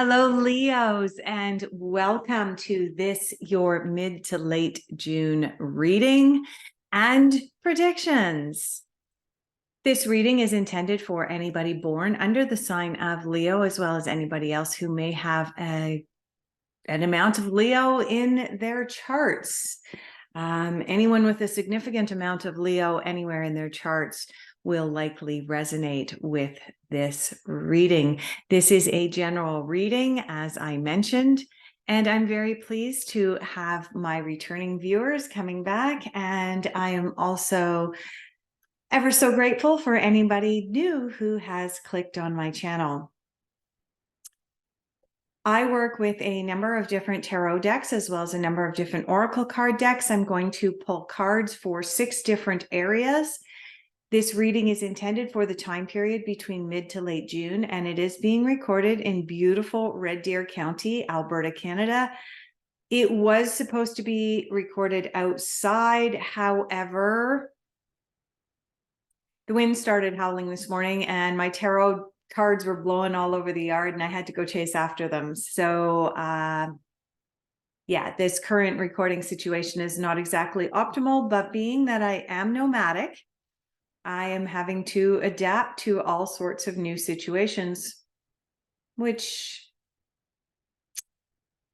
Hello, Leos, and welcome to this, your mid to late June reading and predictions. This reading is intended for anybody born under the sign of Leo, as well as anybody else who may have an amount of Leo in their charts. Anyone with a significant amount of Leo anywhere in their charts will likely resonate with this reading. This is a general reading, as I mentioned, and I'm very pleased to have my returning viewers coming back. And I am also ever so grateful for anybody new who has clicked on my channel. I work with a number of different tarot decks as well as a number of different oracle card decks. I'm going to pull cards for 6 different areas. This reading is intended for the time period between mid to late June, and it is being recorded in beautiful Red Deer County, Alberta, Canada. It was supposed to be recorded outside. However, the wind started howling this morning and my tarot cards were blowing all over the yard and I had to go chase after them. So yeah, this current recording situation is not exactly optimal, but being that I am nomadic, I am having to adapt to all sorts of new situations, which,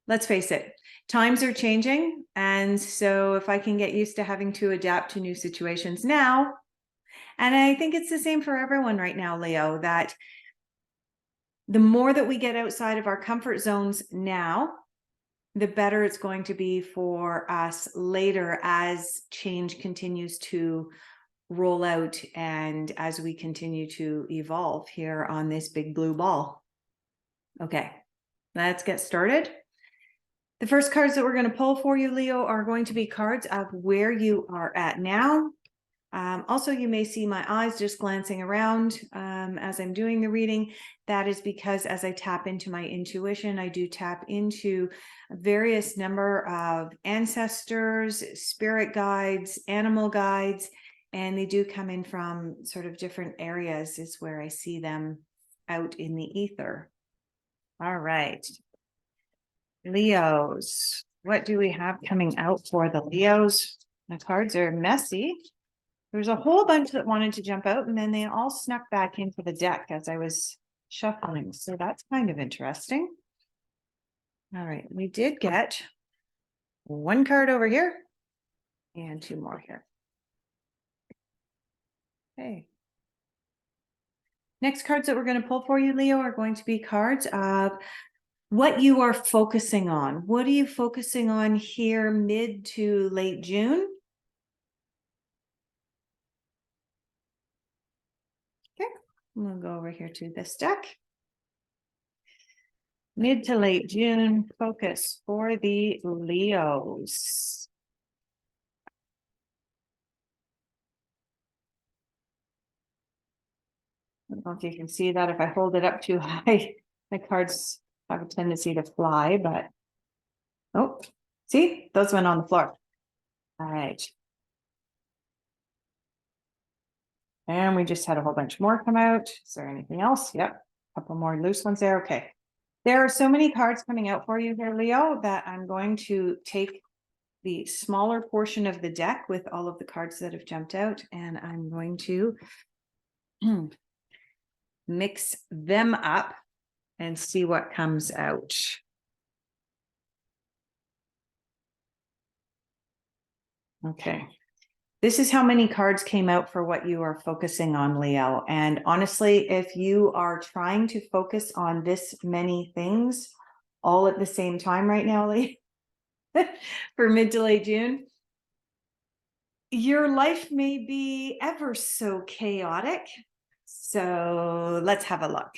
let's face it, times are changing. And so if I can get used to having to adapt to new situations now, and I think it's the same for everyone right now, Leo, that the more that we get outside of our comfort zones now, the better it's going to be for us later as change continues to roll out and as we continue to evolve here on this big blue ball. Okay, let's get started. The first cards that we're going to pull for you, Leo, are going to be cards of where you are at now. Also, you may see my eyes just glancing around as I'm doing the reading. That is because as I tap into my intuition, I do tap into a various number of ancestors, spirit guides, animal guides, and they do come in from sort of different areas is where I see them out in the ether. All right. Leos, what do we have coming out for the Leos? The cards are messy. There's a whole bunch that wanted to jump out and then they all snuck back into the deck as I was shuffling. So that's kind of interesting. All right, we did get 1 card over here and 2 more here. Okay. Next cards that we're going to pull for you, Leo, are going to be cards of what you are focusing on. What are you focusing on here mid to late June? Okay, we'll go over here to this deck. Mid to late June focus for the Leos. I don't know if you can see that. If I hold it up too high, the cards have a tendency to fly, but oh, see, those went on the floor. All right. And we just had a whole bunch more come out. Is there anything else? Yep. A couple more loose ones there. Okay. There are so many cards coming out for you here, Leo, that I'm going to take the smaller portion of the deck with all of the cards that have jumped out, and I'm going to mix them up and see what comes out. Okay. This is how many cards came out for what you are focusing on, Leo. And honestly, if you are trying to focus on this many things all at the same time right now, Leo, for mid to late June, your life may be ever so chaotic. So let's have a look.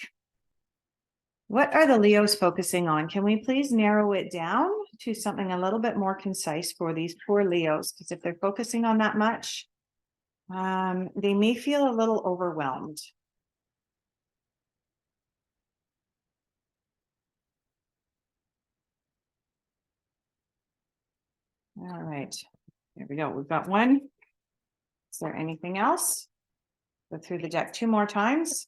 What are the Leos focusing on? Can we please narrow it down to something a little bit more concise for these poor Leos? Because if they're focusing on that much, they may feel a little overwhelmed. All right, there we go. We've got 1. Is there anything else? Go through the deck 2 more times.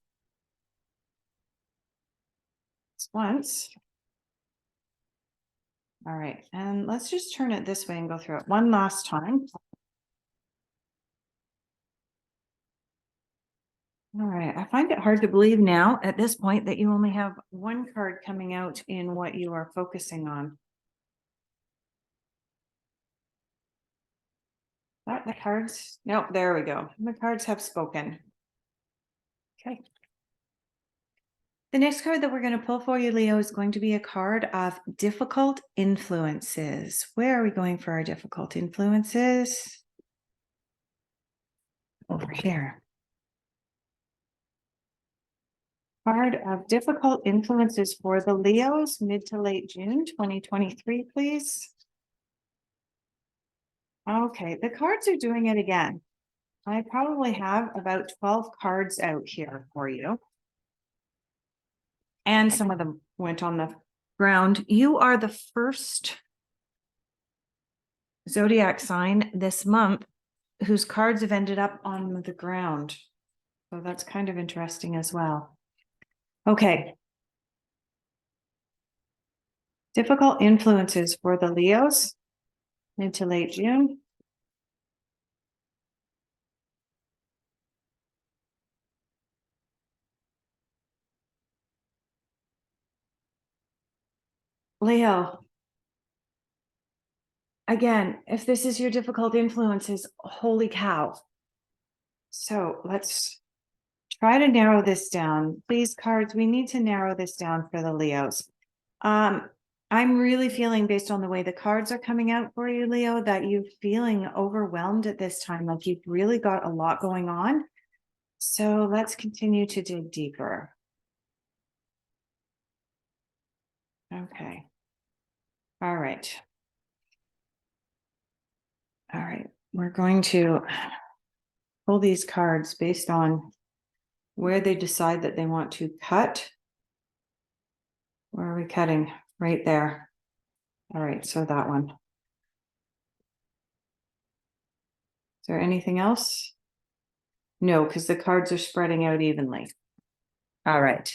Once. All right, and let's just turn it this way and go through it one last time. All right, I find it hard to believe now at this point that you only have one card coming out in what you are focusing on. The cards, nope, there we go. The cards have spoken. Okay. The next card that we're going to pull for you, Leo, is going to be a card of difficult influences. Where are we going for our difficult influences? Over here. Card of difficult influences for the Leos, mid to late June 2023, please. Okay, the cards are doing it again. I probably have about 12 cards out here for you. And some of them went on the ground. You are the first zodiac sign this month whose cards have ended up on the ground. So that's kind of interesting as well. Okay. Difficult influences for the Leos mid to late June. Leo, again, if this is your difficult influences, holy cow. So let's try to narrow this down. Please, cards, we need to narrow this down for the Leos. I'm really feeling, based on the way the cards are coming out for you, Leo, that you're feeling overwhelmed at this time, like you've really got a lot going on. So let's continue to dig deeper. Okay. All right. All right. We're going to pull these cards based on where they decide that they want to cut. Where are we cutting? Right there. All right. So that one. Is there anything else? No, because the cards are spreading out evenly. All right.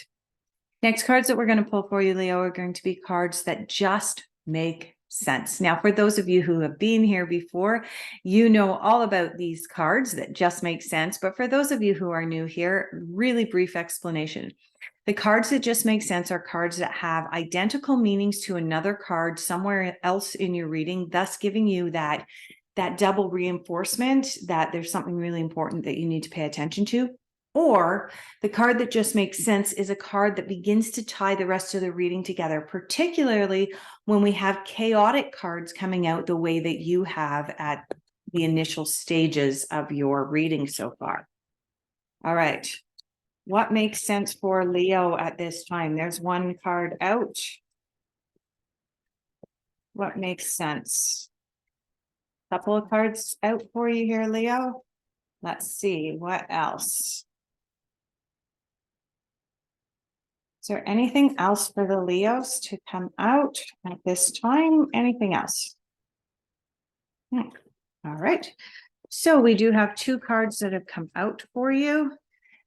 Next cards that we're going to pull for you, Leo, are going to be cards that just make sense. Now, for those of you who have been here before, you know all about these cards that just make sense. But for those of you who are new here, really brief explanation. The cards that just make sense are cards that have identical meanings to another card somewhere else in your reading, thus giving you that double reinforcement that there's something really important that you need to pay attention to. Or the card that just makes sense is a card that begins to tie the rest of the reading together, particularly when we have chaotic cards coming out the way that you have at the initial stages of your reading so far. All right. What makes sense for Leo at this time? There's one card out. What makes sense? Couple of cards out for you here, Leo. Let's see, what else? Is there anything else for the Leos to come out at this time? Anything else? All right. So we do have two cards that have come out for you.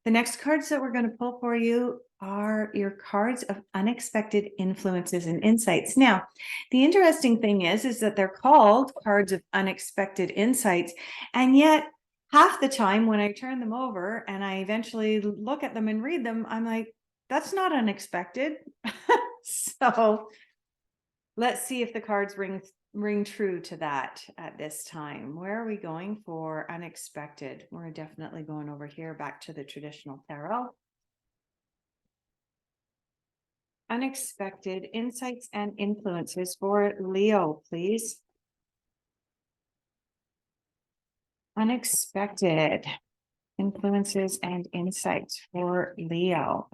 The next cards that we're going to pull for you are your cards of unexpected influences and insights. Now, the interesting thing is that they're called cards of unexpected insights, and yet half the time when I turn them over and I eventually look at them and read them, I'm like, that's not unexpected. So let's see if the cards ring true to that at this time. Where are we going for unexpected? We're definitely going over here back to the traditional tarot. Unexpected insights and influences for Leo, please. Unexpected influences and insights for Leo.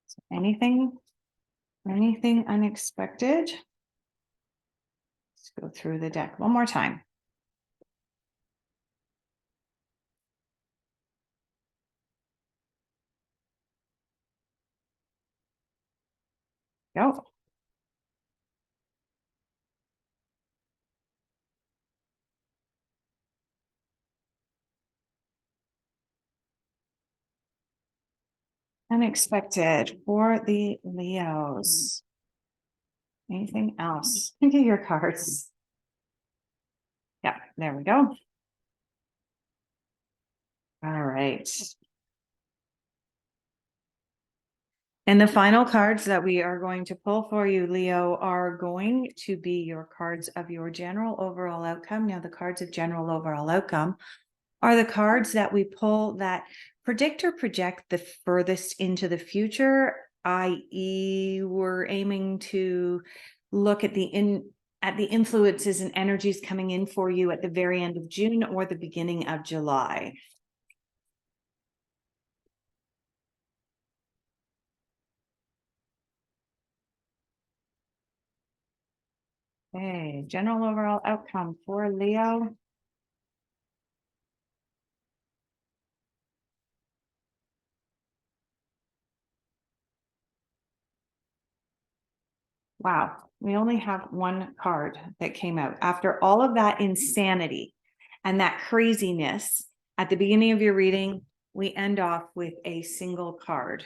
So anything unexpected? Let's go through the deck one more time. Go. Unexpected for the Leos. Anything else? Look at your cards. Yeah, there we go. All right. And the final cards that we are going to pull for you, Leo, are going to be your cards of your general overall outcome. Now, the cards of general overall outcome are the cards that we pull that predict or project the furthest into the future, i.e., we're aiming to look at the influences and energies coming in for you at the very end of June or the beginning of July. Okay, general overall outcome for Leo. Wow, we only have one card that came out. After all of that insanity and that craziness at the beginning of your reading, we end off with a single card.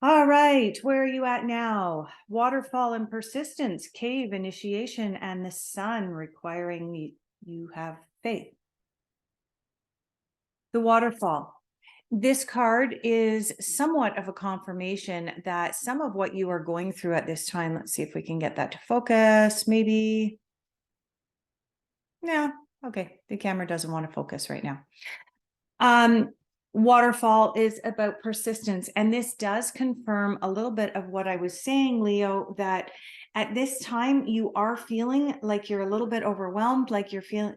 All right, where are you at now? Waterfall and persistence, cave, initiation, and the sun requiring you have faith. The waterfall. This card is somewhat of a confirmation that some of what you are going through at this time, let's see if we can get that to focus, maybe. Yeah, okay, the camera doesn't want to focus right now. Waterfall is about persistence, and this does confirm a little bit of what I was saying, Leo, that at this time you are feeling like you're a little bit overwhelmed, like you're feeling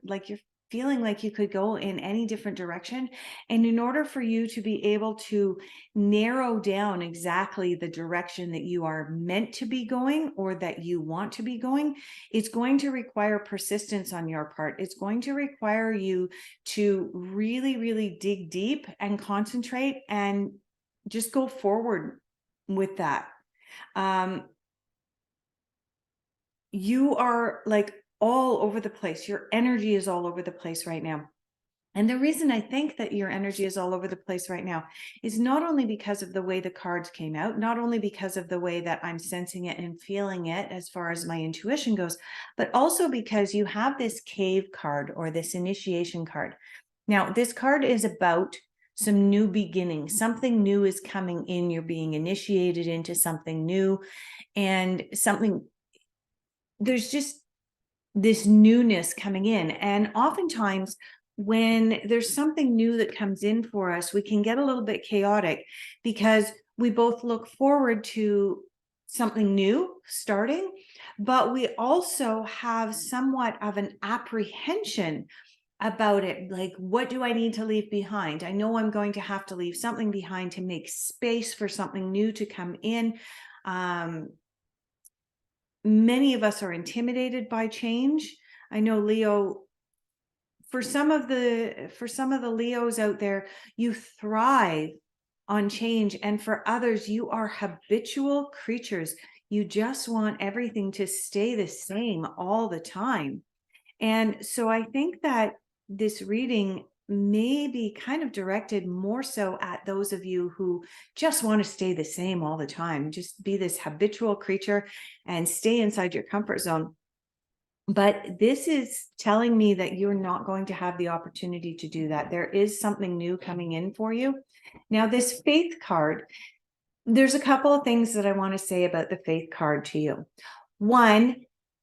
like you could go in any different direction. And in order for you to be able to narrow down exactly the direction that you are meant to be going or that you want to be going, it's going to require persistence on your part. It's going to require you to really, really dig deep and concentrate and just go forward with that. You are like all over the place. Your energy is all over the place right now. And the reason I think that your energy is all over the place right now is not only because of the way the cards came out, not only because of the way that I'm sensing it and feeling it as far as my intuition goes, but also because you have this cave card or this initiation card. Now, this card is about some new beginnings. Something new is coming in. You're being initiated into something new, and there's just this newness coming in. And oftentimes when there's something new that comes in for us, we can get a little bit chaotic because we both look forward to something new starting, but we also have somewhat of an apprehension about it. Like, what do I need to leave behind? I know I'm going to have to leave something behind to make space for something new to come in. Many of us are intimidated by change. I know, Leo, for some of the Leos out there, you thrive on change, and for others, you are habitual creatures. You just want everything to stay the same all the time. And so I think that this reading may be kind of directed more so at those of you who just want to stay the same all the time, just be this habitual creature and stay inside your comfort zone. But this is telling me that you're not going to have the opportunity to do that. There is something new coming in for you. Now, this faith card, there's a couple of things that I want to say about the faith card to you. One,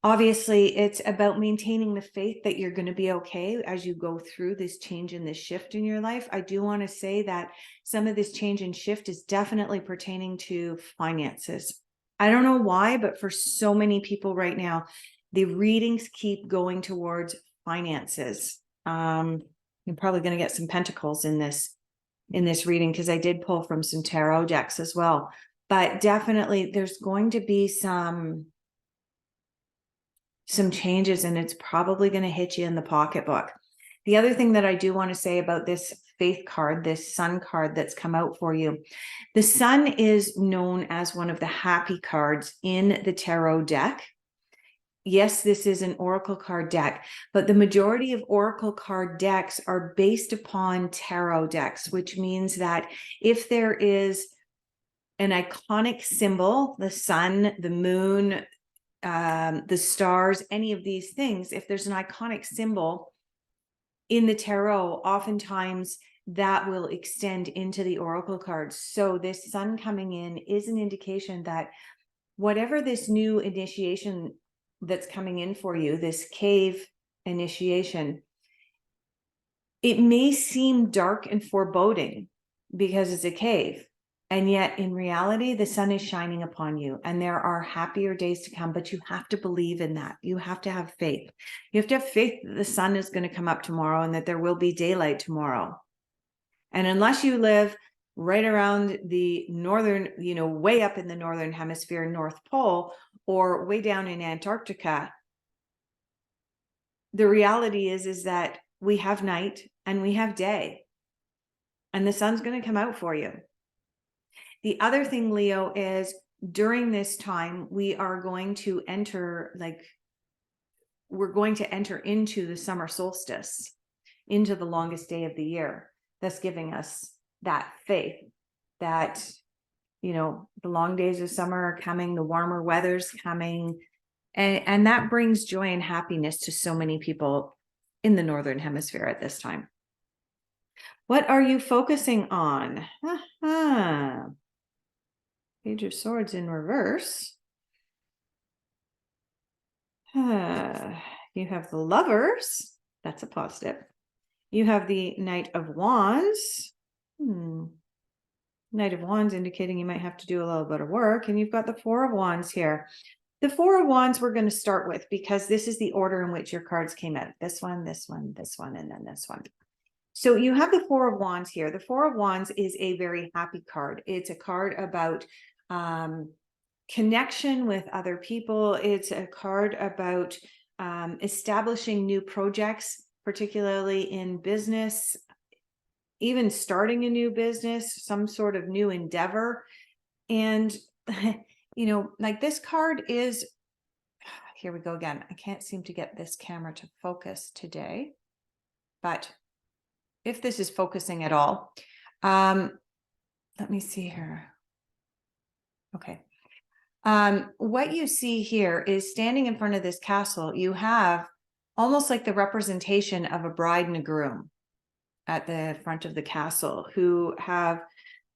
obviously, it's about maintaining the faith that you're going to be okay as you go through this change and this shift in your life. I do want to say that some of this change and shift is definitely pertaining to finances. I don't know why, but for so many people right now, the readings keep going towards finances. You're probably going to get some pentacles in this reading because I did pull from some tarot decks as well. But definitely there's going to be some changes, and it's probably going to hit you in the pocketbook. The other thing that I do want to say about this faith card, this sun card that's come out for you, the sun is known as one of the happy cards in the tarot deck. yes, this is an Oracle card deck, but the majority of Oracle card decks are based upon tarot decks, which means that if there is an iconic symbol, the sun, the moon, the stars, any of these things, if there's an iconic symbol in the tarot, oftentimes that will extend into the Oracle cards. So this sun coming in is an indication that whatever this new initiation that's coming in for you, this cave initiation, it may seem dark and foreboding because it's a cave. And yet in reality, the sun is shining upon you and there are happier days to come, but you have to believe in that. You have to have faith. You have to have faith that the sun is going to come up tomorrow and that there will be daylight tomorrow. And unless you live right around the northern, way up in the northern hemisphere, North Pole, or way down in Antarctica, the reality is that we have night and we have day, and the sun's going to come out for you. The other thing, Leo, is during this time, we are going to enter, we're going to enter into the summer solstice, into the longest day of the year. That's giving us that faith that, the long days of summer are coming, the warmer weather's coming, and that brings joy and happiness to so many people in the Northern Hemisphere at this time. What are you focusing on? Page of Swords in reverse. You have the Lovers. That's a positive. You have the Knight of Wands. Knight of Wands indicating you might have to do a little bit of work. And you've got the Four of Wands here. The Four of Wands we're going to start with because this is the order in which your cards came out. This one, this one, this one, and then this one. So you have the Four of Wands here. The Four of Wands is a very happy card. It's a card about connection with other people. It's a card about establishing new projects, particularly in business, even starting a new business, some sort of new endeavor. And, this card is, here we go again. I can't seem to get this camera to focus today, but if this is focusing at all, let me see here. Okay. What you see here is standing in front of this castle, you have almost like the representation of a bride and a groom at the front of the castle who have,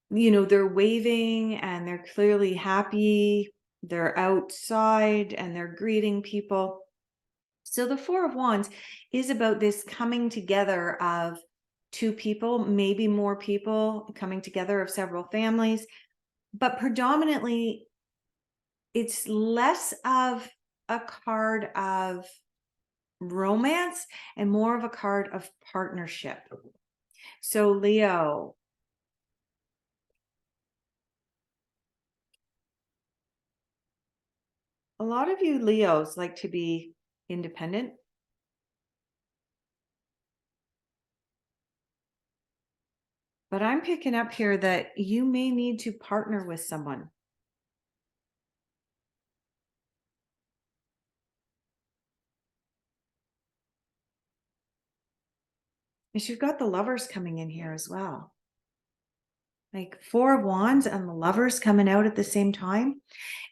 they're waving and they're clearly happy. They're outside and they're greeting people. So the Four of Wands is about this coming together of two people, maybe more people coming together of several families, but predominantly it's less of a card of romance and more of a card of partnership. So Leo, a lot of you Leos like to be independent. But I'm picking up here that you may need to partner with someone. And she's got the Lovers coming in here as well. Like Four of Wands and the Lovers coming out at the same time.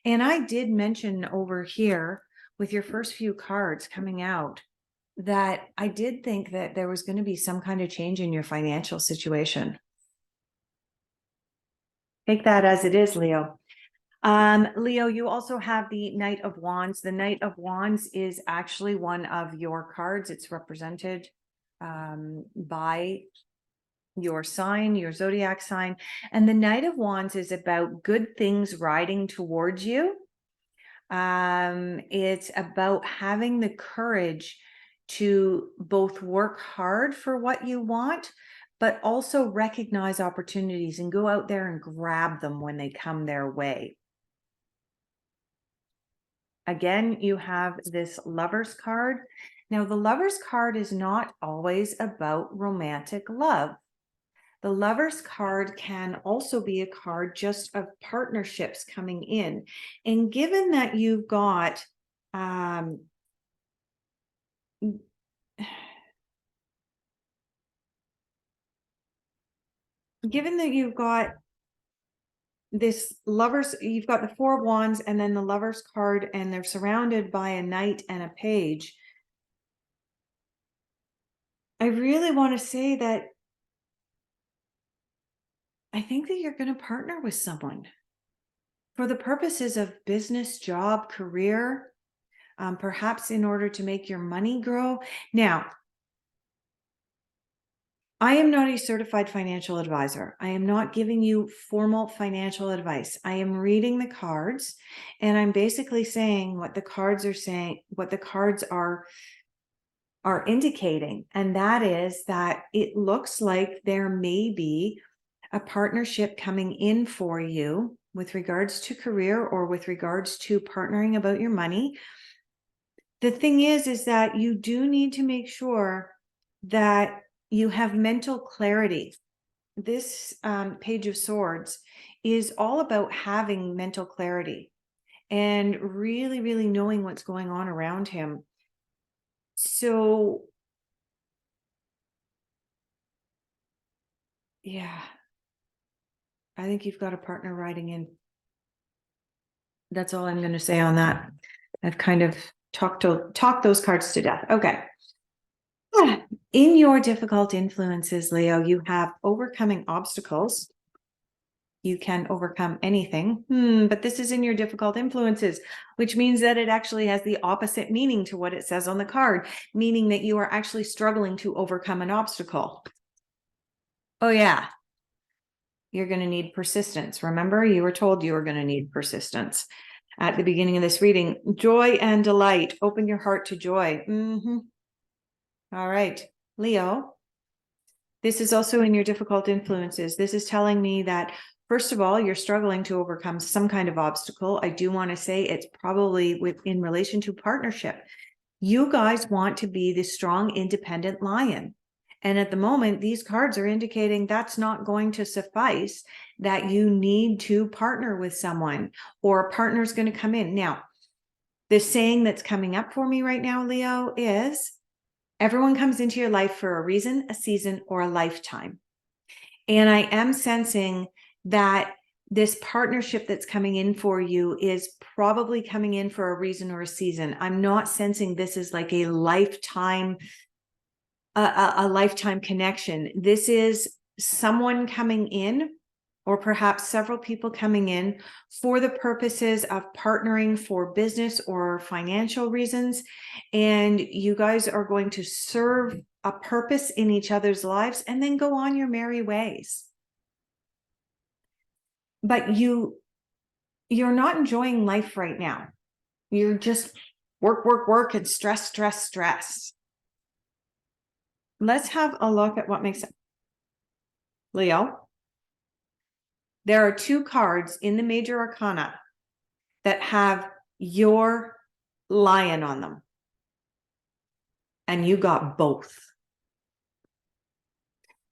And I did mention over here with your first few cards coming out that I did think that there was going to be some kind of change in your financial situation. Take that as it is, Leo. Leo, you also have the Knight of Wands. The Knight of Wands is actually one of your cards. It's represented by your sign, your zodiac sign. And the Knight of Wands is about good things riding towards you. It's about having the courage to both work hard for what you want, but also recognize opportunities and go out there and grab them when they come their way. Again, you have this Lovers card. Now, the Lovers card is not always about romantic love. The Lovers card can also be a card just of partnerships coming in. And given that you've got Given that you've got you've got the Four of Wands and then the Lovers card, and they're surrounded by a Knight and a Page. I really want to say that I think that you're going to partner with someone for the purposes of business, job, career, perhaps in order to make your money grow. Now, I am not a certified financial advisor. I am not giving you formal financial advice. I am reading the cards, and I'm basically saying what the cards are saying, what the cards are indicating. And that is that it looks like there may be a partnership coming in for you with regards to career or with regards to partnering about your money. The thing is that you do need to make sure that you have mental clarity. This Page of Swords is all about having mental clarity and really, really knowing what's going on around him. So, yeah, I think you've got a partner riding in. That's all I'm going to say on that. I've kind of talked those cards to death. Okay. In your difficult influences, Leo, you have overcoming obstacles. You can overcome anything, but this is in your difficult influences, which means that it actually has the opposite meaning to what it says on the card, meaning that you are actually struggling to overcome an obstacle. Oh yeah, you're going to need persistence. Remember, you were told you were going to need persistence at the beginning of this reading. Joy and delight. Open your heart to joy. All right, Leo. This is also in your difficult influences. This is telling me that, first of all, you're struggling to overcome some kind of obstacle. I do want to say it's probably in relation to partnership. You guys want to be the strong, independent lion. And at the moment, these cards are indicating that's not going to suffice, that you need to partner with someone, or a partner is going to come in. Now, the saying that's coming up for me right now, Leo, is everyone comes into your life for a reason, a season, or a lifetime. And I am sensing that this partnership that's coming in for you is probably coming in for a reason or a season. I'm not sensing this is like a lifetime, a lifetime connection. This is someone coming in, or perhaps several people coming in for the purposes of partnering for business or financial reasons. And you guys are going to serve a purpose in each other's lives and then go on your merry ways. But you're not enjoying life right now. You're just work, and stress. Let's have a look at what makes sense. Leo, there are two cards in the major arcana that have your lion on them. And you got both.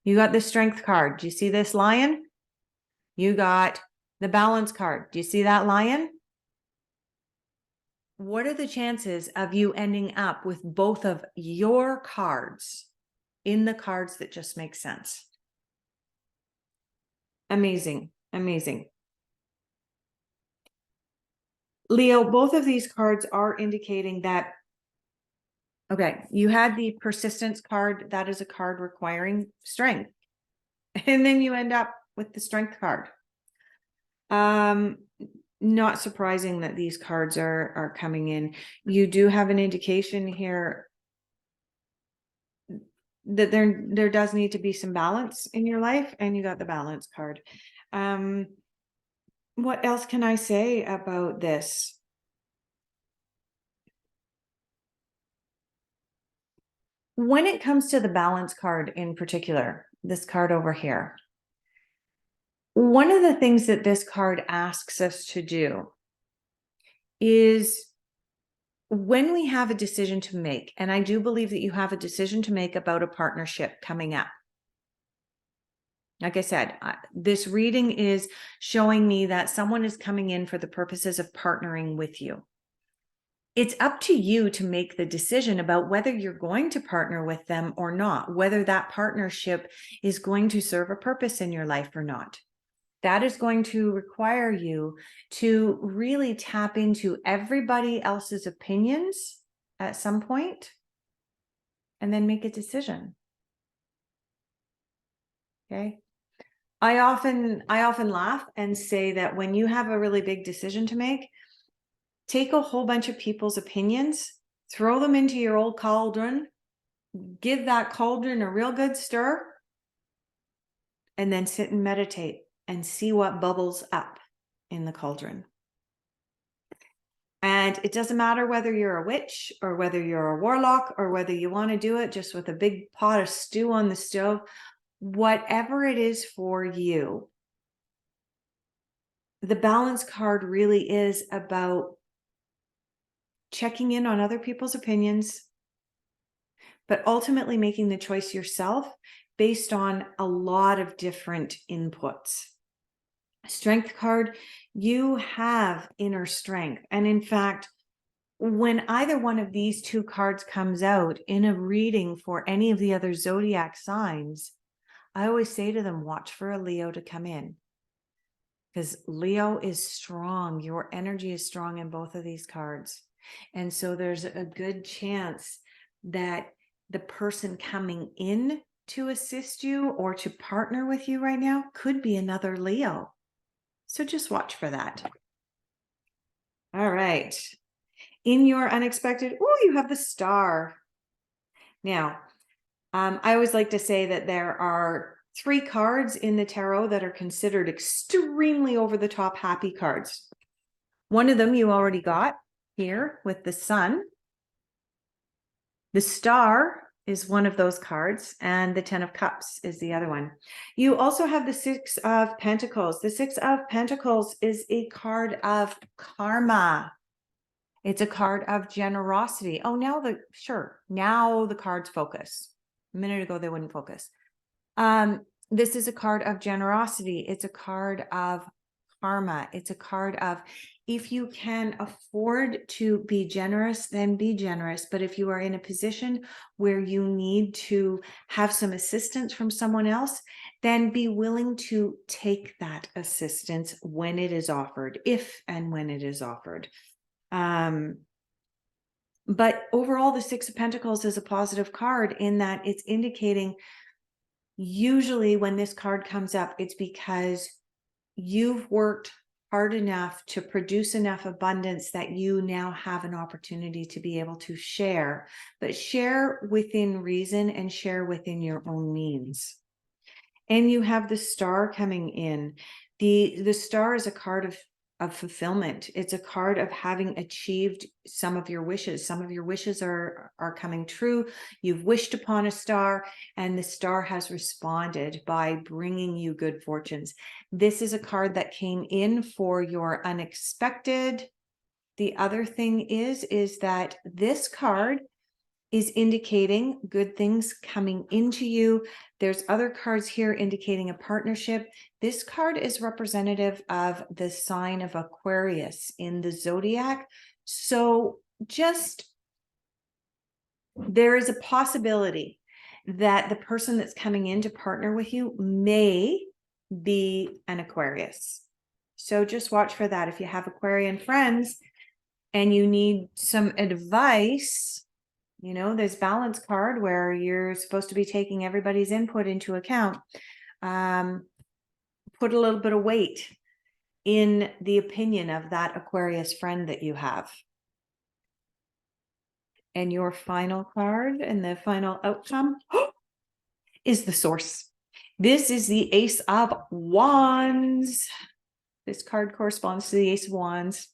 You got the strength card. Do you see this lion? You got the balance card. Do you see that lion? What are the chances of you ending up with both of your cards in the cards that just make sense? Amazing. Amazing. Leo, both of these cards are indicating that, okay, you had the persistence card. That is a card requiring strength. And then you end up with the strength card. Not surprising that these cards are coming in. You do have an indication here that there does need to be some balance in your life, and you got the balance card. What else can I say about this? When it comes to the balance card in particular, this card over here, one of the things that this card asks us to do is, when we have a decision to make, and I do believe that you have a decision to make about a partnership coming up. Like I said, this reading is showing me that someone is coming in for the purposes of partnering with you. It's up to you to make the decision about whether you're going to partner with them or not, whether that partnership is going to serve a purpose in your life or not. That is going to require you to really tap into everybody else's opinions at some point and then make a decision. Okay. I often laugh and say that when you have a really big decision to make, take a whole bunch of people's opinions, throw them into your old cauldron, give that cauldron a real good stir, and then sit and meditate and see what bubbles up in the cauldron. And it doesn't matter whether you're a witch or whether you're a warlock or whether you want to do it just with a big pot of stew on the stove, whatever it is for you. The balance card really is about checking in on other people's opinions, but ultimately making the choice yourself based on a lot of different inputs. Strength card, you have inner strength. And in fact, when either one of these two cards comes out in a reading for any of the other zodiac signs, I always say to them, watch for a Leo to come in. Because Leo is strong. Your energy is strong in both of these cards. And so there's a good chance that the person coming in to assist you or to partner with you right now could be another Leo. So just watch for that. All right. In your unexpected, oh, you have the Star. Now, I always like to say that there are 3 cards in the tarot that are considered extremely over-the-top happy cards. One of them you already got here with the Sun. The Star is one of those cards, and the 10 of Cups is the other one. You also have the 6 of Pentacles. The 6 of Pentacles is a card of karma. It's a card of generosity. Oh, now the cards focus. A minute ago, they wouldn't focus. This is a card of generosity. It's a card of karma. It's a card of, if you can afford to be generous, then be generous. But if you are in a position where you need to have some assistance from someone else, then be willing to take that assistance when it is offered, if and when it is offered. But overall, the 6 of Pentacles is a positive card in that it's indicating, usually when this card comes up, it's because you've worked hard enough to produce enough abundance that you now have an opportunity to be able to share, but share within reason and share within your own means. And you have the Star coming in. The Star is a card of fulfillment. It's a card of having achieved some of your wishes. Some of your wishes are coming true. You've wished upon a star, and the star has responded by bringing you good fortunes. This is a card that came in for your unexpected. The other thing is that this card is indicating good things coming into you. There's other cards here indicating a partnership. This card is representative of the sign of Aquarius in the zodiac. So just, there is a possibility that the person that's coming in to partner with you may be an Aquarius. So just watch for that. If you have Aquarian friends and you need some advice, you know, there's balance card where you're supposed to be taking everybody's input into account. Put a little bit of weight in the opinion of that Aquarius friend that you have. And your final card and the final outcome is the Source. This is the Ace of Wands. This card corresponds to the Ace of Wands.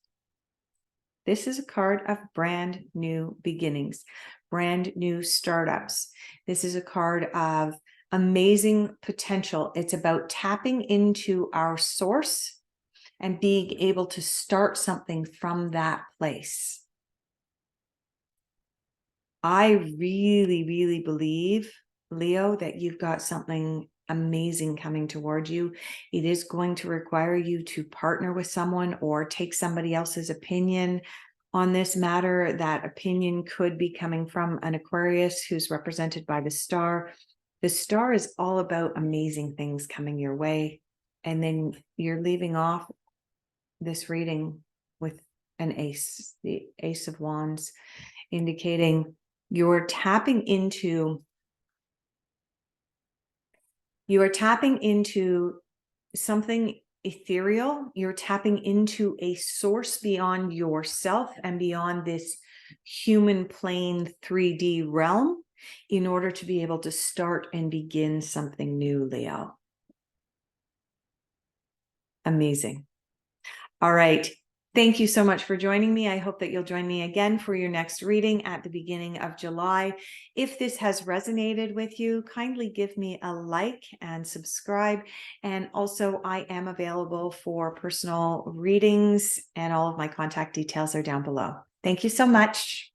This is a card of brand new beginnings, brand new startups. This is a card of amazing potential. It's about tapping into our source and being able to start something from that place. I really, really believe, Leo, that you've got something amazing coming towards you. It is going to require you to partner with someone or take somebody else's opinion on this matter. That opinion could be coming from an Aquarius who's represented by the star. The star is all about amazing things coming your way. And then you're leaving off this reading with an ace, the Ace of Wands, indicating you're tapping into something ethereal. You're tapping into a source beyond yourself and beyond this human plane 3D realm in order to be able to start and begin something new, Leo. Amazing. All right. Thank you so much for joining me. I hope that you'll join me again for your next reading at the beginning of July. If this has resonated with you, kindly give me a like and subscribe. And also, I am available for personal readings, and all of my contact details are down below. Thank you so much.